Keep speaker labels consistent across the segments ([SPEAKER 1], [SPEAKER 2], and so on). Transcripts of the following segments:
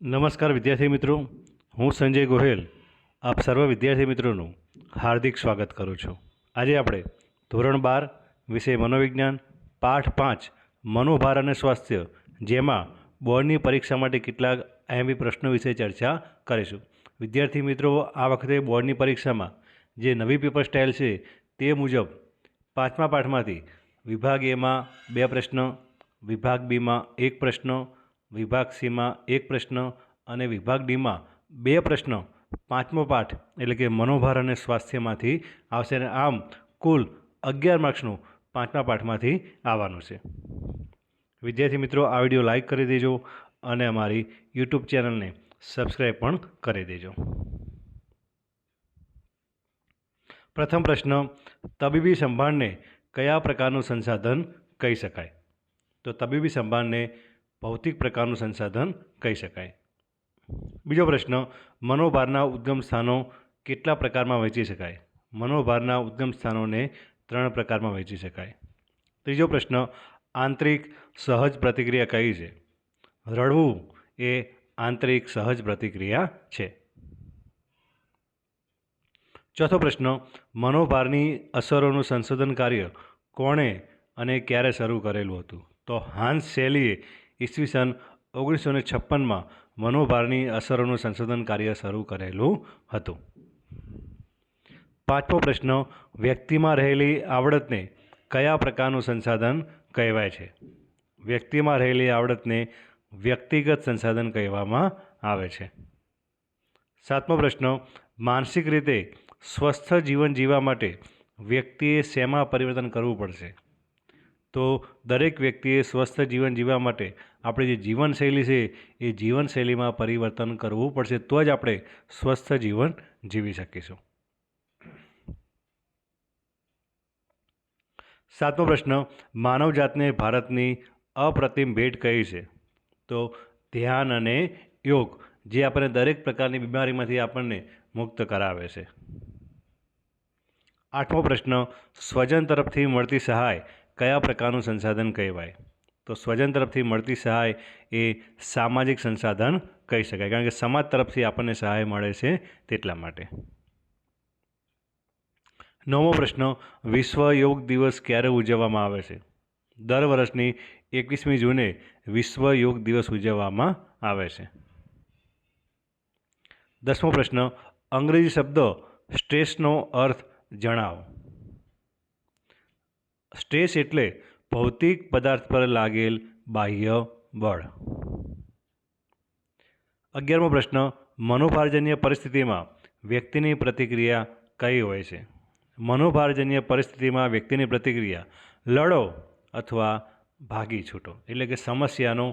[SPEAKER 1] નમસ્કાર વિદ્યાર્થી મિત્રો, હું સંજય ગોહેલ આપ સર્વ વિદ્યાર્થી મિત્રોનું હાર્દિક સ્વાગત કરું છું. આજે આપણે ધોરણ 12 વિષય મનોવિજ્ઞાન પાઠ 5 મનોભાર અને સ્વાસ્થ્ય, જેમાં બોર્ડની પરીક્ષા માટે કેટલાક આઈએમપી પ્રશ્નો વિશે ચર્ચા કરીશું. વિદ્યાર્થી મિત્રો, આ વખતે બોર્ડની પરીક્ષામાં જે નવી પેપર સ્ટાઇલ છે તે મુજબ 5મા પાઠમાંથી વિભાગ એમાં 2 પ્રશ્ન, વિભાગ બીમાં 1 પ્રશ્ન, વિભાગ સીમાં 1 પ્રશ્ન અને વિભાગ ડીમાં 2 પ્રશ્ન 5મો પાઠ એટલે કે મનોભાર અને સ્વાસ્થ્યમાંથી આવશે. અને આમ કુલ 11 માર્ક્સનું 5મા પાઠમાંથી આવવાનું છે. વિદ્યાર્થી મિત્રો, આ વિડીયો લાઈક કરી દેજો અને અમારી યુટ્યુબ ચેનલને સબસ્ક્રાઈબ પણ કરી દેજો. પ્રથમ પ્રશ્ન, તબીબી સંભાળને કયા પ્રકારનું સંસાધન કહી શકાય? તો તબીબી સંભાળને ભૌતિક પ્રકારનું સંસાધન કહી શકાય. બીજો પ્રશ્ન, મનોભારના ઉદ્ગમ સ્થાનો કેટલા પ્રકારમાં વહેંચી શકાય? મનોભારના ઉદ્ગમ સ્થાનોને 3 પ્રકારમાં વહેંચી શકાય. ત્રીજો પ્રશ્ન, આંતરિક સહજ પ્રતિક્રિયા કઈ છે? રડવું એ આંતરિક સહજ પ્રતિક્રિયા છે. ચોથો પ્રશ્ન, મનોભારની અસરોનું સંશોધન કાર્ય કોણે અને ક્યારે શરૂ કરેલું હતું? તો હાન્સ સેલીએ ઈસવીસન 1956માં મનોભારની અસરોનું સંશોધન કાર્ય શરૂ કરેલું હતું. 5મો પ્રશ્ન, વ્યક્તિમાં રહેલી આવડતને કયા પ્રકારનું સંસાધન કહેવાય છે? વ્યક્તિમાં રહેલી આવડતને વ્યક્તિગત સંસાધન કહેવામાં આવે છે. 7મો પ્રશ્ન, માનસિક રીતે સ્વસ્થ જીવન જીવવા માટે વ્યક્તિએ શેમાં પરિવર્તન કરવું પડશે? તો દરેક વ્યક્તિએ સ્વસ્થ જીવન જીવવા માટે આપણી જે જીવનશૈલી છે એ જીવનશૈલીમાં પરિવર્તન કરવું પડશે, તો જ આપણે સ્વસ્થ જીવન જીવી શકીશું. 7મો પ્રશ્ન, માનવજાતને ભારતની અપ્રતિમ ભેટ કઈ છે? તો ધ્યાન અને યોગ, જે આપણને દરેક પ્રકારની બીમારીમાંથી આપણને મુક્ત કરાવે છે. 8મો પ્રશ્ન, સ્વજન તરફથી મળતી સહાય કયા પ્રકારનું સંસાધન કહેવાય? તો સ્વજન તરફથી મળતી સહાય એ સામાજિક સંસાધન કહી શકાય, કારણ કે સમાજ તરફથી આપણને સહાય મળે છે તેટલા માટે. 9મો પ્રશ્ન, વિશ્વ યોગ દિવસ ક્યારે ઉજવવામાં આવે છે? દર વર્ષની 21મી જૂને વિશ્વ યોગ દિવસ ઉજવવામાં આવે છે. 10મો પ્રશ્ન, અંગ્રેજી શબ્દ સ્ટ્રેસનો અર્થ જણાવો. સ્ટ્રેસ એટલે ભૌતિક પદાર્થ પર લાગેલ બાહ્ય બળ. 11મો પ્રશ્ન, મનોભારજન્ય પરિસ્થિતિમાં વ્યક્તિની પ્રતિક્રિયા કઈ હોય છે? મનોભારજન્ય પરિસ્થિતિમાં વ્યક્તિની પ્રતિક્રિયા લડો અથવા ભાગી છૂટો, એટલે કે સમસ્યાનો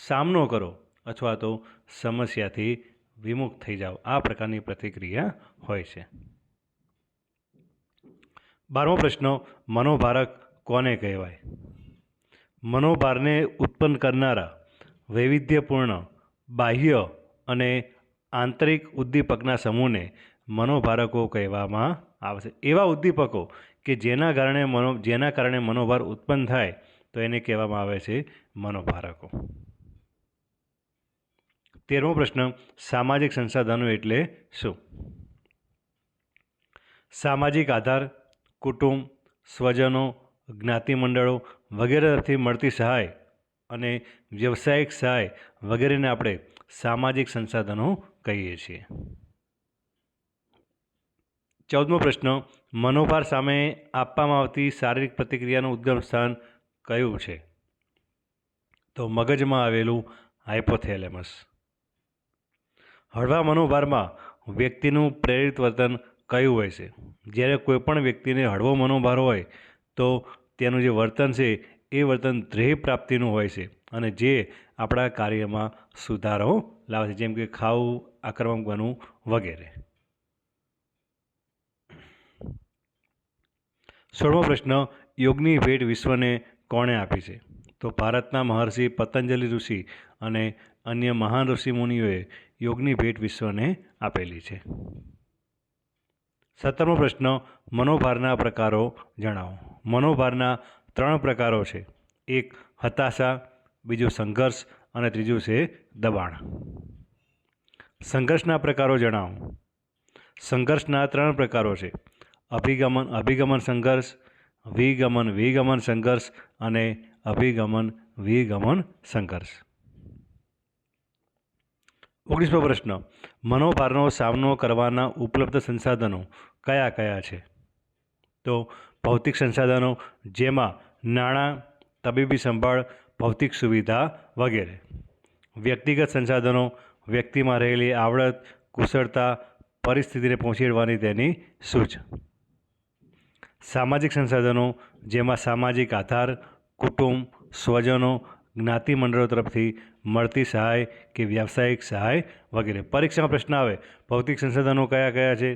[SPEAKER 1] સામનો કરો અથવા તો સમસ્યાથી વિમુખ થઈ જાઓ, આ પ્રકારની પ્રતિક્રિયા હોય છે. 12મો પ્રશ્ન, મનોભારક કોને કહેવાય? મનોભારને ઉત્પન્ન કરનારા વૈવિધ્યપૂર્ણ બાહ્ય અને આંતરિક ઉદ્દીપકના સમૂહને મનોભારકો કહેવામાં આવે છે. એવા ઉદ્દીપકો કે જેના કારણે મનોભાર ઉત્પન્ન થાય તો એને કહેવામાં આવે છે મનોભારકો. 13મો પ્રશ્ન, સામાજિક સંસાધનો એટલે શું? સામાજિક આધાર, કુટુંબ, સ્વજનો, જ્ઞાતિ મંડળો વગેરે તરફથી મળતી સહાય અને વ્યવસાયિક સહાય વગેરેને આપણે સામાજિક સંસાધનો કહીએ છીએ. 14મો પ્રશ્ન, મનોભાર સામે આપવામાં આવતી શારીરિક પ્રતિક્રિયાનું ઉદ્ગમ સ્થાન કયું છે? તો મગજમાં આવેલું હાઇપોથેલેમસ. હળવા મનોભારમાં વ્યક્તિનું પ્રેરિત વર્તન કયું હોય છે? જ્યારે કોઈ પણ વ્યક્તિને હળવો મનોભાર હોય તો તેનું જે વર્તન છે એ વર્તન ધ્યેય પ્રાપ્તિનું હોય છે અને જે આપણા કાર્યમાં સુધારો લાવે છે, જેમ કે ખાવું, આક્રમક બનવું વગેરે. 16મો પ્રશ્ન, યોગની ભેટ વિશ્વને કોણે આપી છે? તો ભારતના મહર્ષિ પતંજલિ ઋષિ અને અન્ય મહાન ઋષિ મુનિઓએ યોગની ભેટ વિશ્વને આપેલી છે. 17મો પ્રશ્ન, મનોભારના પ્રકારો જણાવો. મનોભારના 3 પ્રકારો છે. એક હતાશા, બીજું સંઘર્ષ અને ત્રીજું છે દબાણ. સંઘર્ષના પ્રકારો જણાવો. સંઘર્ષના 3 પ્રકારો છે: અભિગમન સંઘર્ષ, વિગમન સંઘર્ષ અને અભિગમન સંઘર્ષ. 19મો પ્રશ્ન, મનોભારનો સામનો કરવાના ઉપલબ્ધ સંસાધનો કયા કયા છે? તો ભૌતિક સંસાધનો, જેમાં નાણાં, તબીબી સંભાળ, ભૌતિક સુવિધા વગેરે. વ્યક્તિગત સંસાધનો, વ્યક્તિમાં રહેલી આવડત, કુશળતા, પરિસ્થિતિને પહોંચી વળવાની તેની સૂઝ. સામાજિક સંસાધનો, જેમાં સામાજિક આધાર, કુટુંબ, સ્વજનો, જ્ઞાતિ મંડળો તરફથી મળતી સહાય કે વ્યાવસાયિક સહાય વગેરે. પરીક્ષામાં પ્રશ્ન આવે, ભૌતિક સંસાધનો કયા કયા છે,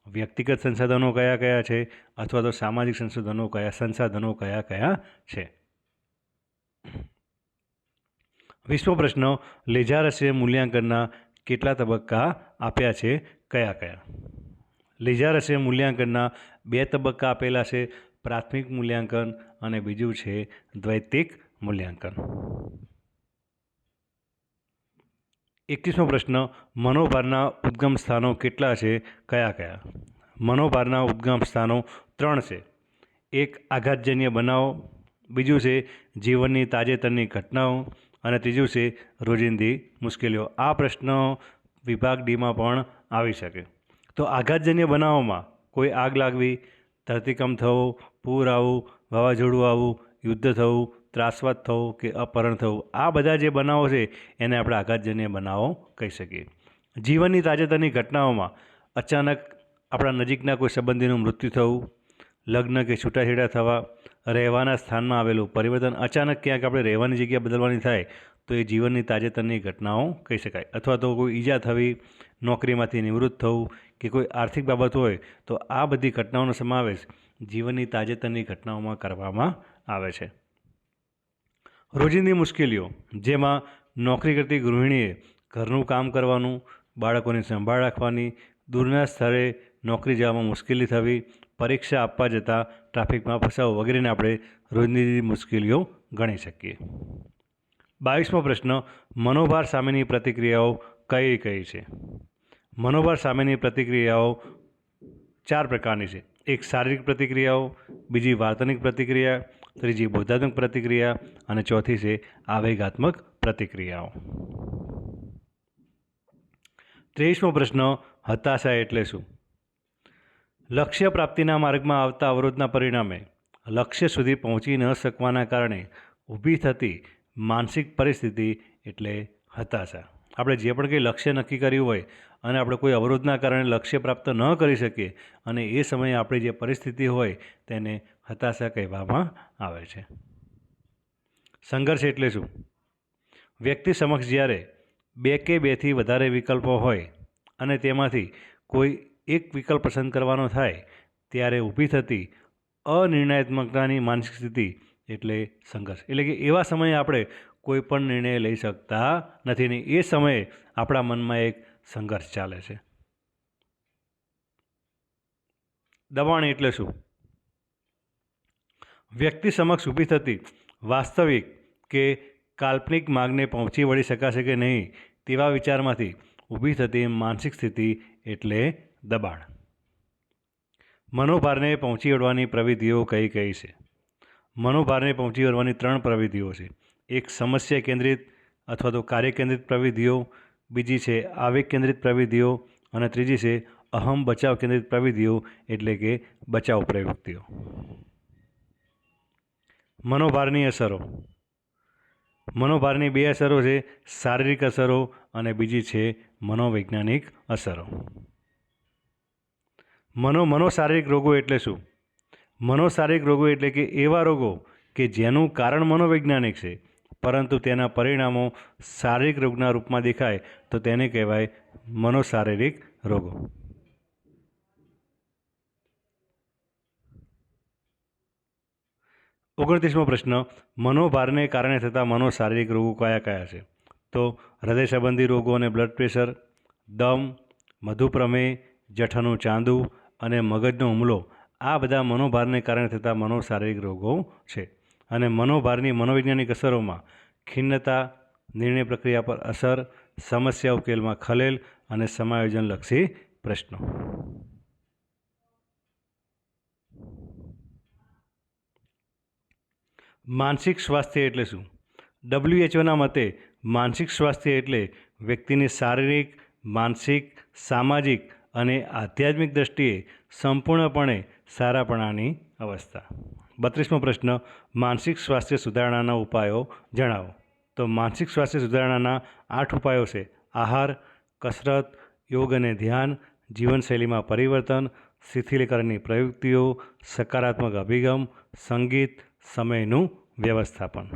[SPEAKER 1] વ્યક્તિગત સંસાધનો કયા કયા છે, અથવા તો સામાજિક સંસાધનો કયા કયા છે. 20મો પ્રશ્ન, લેજારસે મૂલ્યાંકનના કેટલા તબક્કા આપ્યા છે, કયા કયા? લેજારસે મૂલ્યાંકનના 2 તબક્કા આપેલા છે, પ્રાથમિક મૂલ્યાંકન અને બીજું છે દ્વૈતિક મૂલ્યાંકન. 21મો પ્રશ્ન, મનોભારના ઉદ્ગમ સ્થાનો કેટલા છે, કયા કયા? મનોભારના ઉદ્ગમ સ્થાનો 3 છે. એક આઘાતજન્ય બનાવો, બીજું છે જીવનની તાજેતરની ઘટનાઓ અને ત્રીજું છે રોજિંદી મુશ્કેલીઓ. આ પ્રશ્ન વિભાગ ડીમાં પણ આવી શકે. તો આઘાતજન્ય બનાવોમાં કોઈ આગ લાગવી, ધરતીકંપ થવો, પૂર આવવું, વાવાઝોડું આવવું, યુદ્ધ થવું, ત્રાસવાદ થવો કે અપહરણ થવું, આ બધા જે બનાવો છે એને આપણે આઘાતજન્ય બનાવો કહી શકીએ. જીવનની તાજેતરની ઘટનાઓમાં અચાનક આપણા નજીકના કોઈ સંબંધીનું મૃત્યુ થવું, લગ્ન કે છૂટાછેડા થવા, રહેવાના સ્થાનમાં આવેલું પરિવર્તન, અચાનક ક્યાંક આપણે રહેવાની જગ્યા બદલવાની થાય તો એ જીવનની તાજેતરની ઘટનાઓ કહી શકાય. અથવા તો કોઈ ઈજા થવી, નોકરીમાંથી નિવૃત્ત થવું કે કોઈ આર્થિક બાબત હોય તો આ બધી ઘટનાઓનો સમાવેશ જીવનની તાજેતરની ઘટનાઓમાં કરવામાં આવે છે. રોજિંદી મુશ્કેલીઓ, જેમાં નોકરી કરતી ગૃહિણીએ ઘરનું કામ કરવાનું, બાળકોની સંભાળ રાખવાની, દૂરના સ્થળે નોકરી જવામાં મુશ્કેલી થવી, પરીક્ષા આપવા જતાં ટ્રાફિકમાં ફસાવું વગેરેને આપણે રોજિંદી મુશ્કેલીઓ ગણી શકીએ. 22મો પ્રશ્ન, મનોભાર સામેની પ્રતિક્રિયાઓ કઈ કઈ છે? મનોભાર સામેની પ્રતિક્રિયાઓ 4 પ્રકારની છે. એક શારીરિક પ્રતિક્રિયાઓ, બીજી વાર્તનિક પ્રતિક્રિયા, ત્રીજી બોધાત્મક પ્રતિક્રિયા અને ચોથી છે આવેગાત્મક પ્રતિક્રિયાઓ. 23મો પ્રશ્ન, હતાશા એટલે શું? લક્ષ્ય પ્રાપ્તિના માર્ગમાં આવતા અવરોધના પરિણામે લક્ષ્ય સુધી પહોંચી ન શકવાના કારણે ઊભી થતી માનસિક પરિસ્થિતિ એટલે હતાશા. આપણે જે પણ કંઈ લક્ષ્ય નક્કી કર્યું હોય અને આપણે કોઈ અવરોધના કારણે લક્ષ્ય પ્રાપ્ત ન કરી શકીએ અને એ સમયે આપણી જે પરિસ્થિતિ હોય તેને હતાશા કહેવામાં આવે છે. સંઘર્ષ એટલે શું? વ્યક્તિ સમક્ષ જ્યારે 2 કે 2થી વધારે વિકલ્પો હોય અને તેમાંથી કોઈ એક વિકલ્પ પસંદ કરવાનો થાય ત્યારે ઊભી થતી અનિર્ણયાત્મકતાની માનસિક સ્થિતિ એટલે સંઘર્ષ. એટલે કે એવા સમયે આપણે કોઈ પણ નિર્ણય લઈ શકતા નથી ને એ સમયે આપણા મનમાં એક સંઘર્ષ ચાલે છે. દબાણ એટલે શું? વ્યક્તિ સમક્ષ ઊભી થતી વાસ્તવિક કે કાલ્પનિક માગને પહોંચી વળી શકાશે કે નહીં તેવા વિચારમાંથી ઊભી થતી માનસિક સ્થિતિ એટલે દબાણ. મનોભારને પહોંચી વળવાની પ્રવિધિઓ કઈ કઈ છે? મનોભારને પહોંચી વળવાની 3 પ્રવિધિઓ છે. એક સમસ્યા કેન્દ્રિત અથવા તો કાર્ય કેન્દ્રિત પ્રવિધિઓ, બીજી છે આવેગ કેન્દ્રિત પ્રવિધિઓ અને ત્રીજી છે અહમ બચાવ કેન્દ્રિત પ્રવિધિઓ એટલે કે બચાવ પ્રવૃત્તિઓ. મનોભારની અસરો. મનોભારની 2 અસરો છે, શારીરિક અસરો અને બીજી છે મનોવૈજ્ઞાનિક અસરો. મનોશારીરિક રોગો એટલે શું? મનોશારીરિક રોગો એટલે કે એવા રોગો કે જેનું કારણ મનોવૈજ્ઞાનિક છે પરંતુ તેના પરિણામો શારીરિક રોગના રૂપમાં દેખાય તો તેને કહેવાય મનોશારીરિક રોગો. ઓગણત્રીસમો પ્રશ્ન, મનોભારને કારણે થતા મનોશારીરિક રોગો કયા કયા છે? તો હૃદય સંબંધી રોગો અને બ્લડ પ્રેશર, દમ, મધુપ્રમેહ, જઠરનું ચાંદુ અને મગજનો હુમલો, આ બધા મનોભારને કારણે થતા મનોશારીરિક રોગો છે. અને મનોભારની મનોવૈજ્ઞાનિક અસરોમાં ખિન્નતા, નિર્ણય પ્રક્રિયા પર અસર, સમસ્યા ઉકેલમાં ખલેલ અને સમાયોજનલક્ષી પ્રશ્નો. માનસિક સ્વાસ્થ્ય એટલે શું? WHO મતે માનસિક સ્વાસ્થ્ય એટલે વ્યક્તિની શારીરિક, માનસિક, સામાજિક અને આધ્યાત્મિક દ્રષ્ટિએ સંપૂર્ણપણે સારાપણાની અવસ્થા. 32મો પ્રશ્ન, માનસિક સ્વાસ્થ્ય સુધારણાના ઉપાયો જણાવો. તો માનસિક સ્વાસ્થ્ય સુધારણાના 8 ઉપાયો છે: આહાર, કસરત, યોગ અને ધ્યાન, જીવનશૈલીમાં પરિવર્તન, શિથિલીકરણની પ્રવૃત્તિઓ, સકારાત્મક અભિગમ, સંગીત, સમયનું વ્યવસ્થાપન.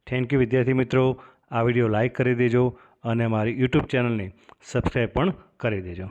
[SPEAKER 1] થેન્ક યુ વિદ્યાર્થી મિત્રો. આ વિડીયો લાઈક કરી દેજો અને મારી યુટ્યુબ ચેનલને સબસ્ક્રાઈબ પણ કરી દેજો.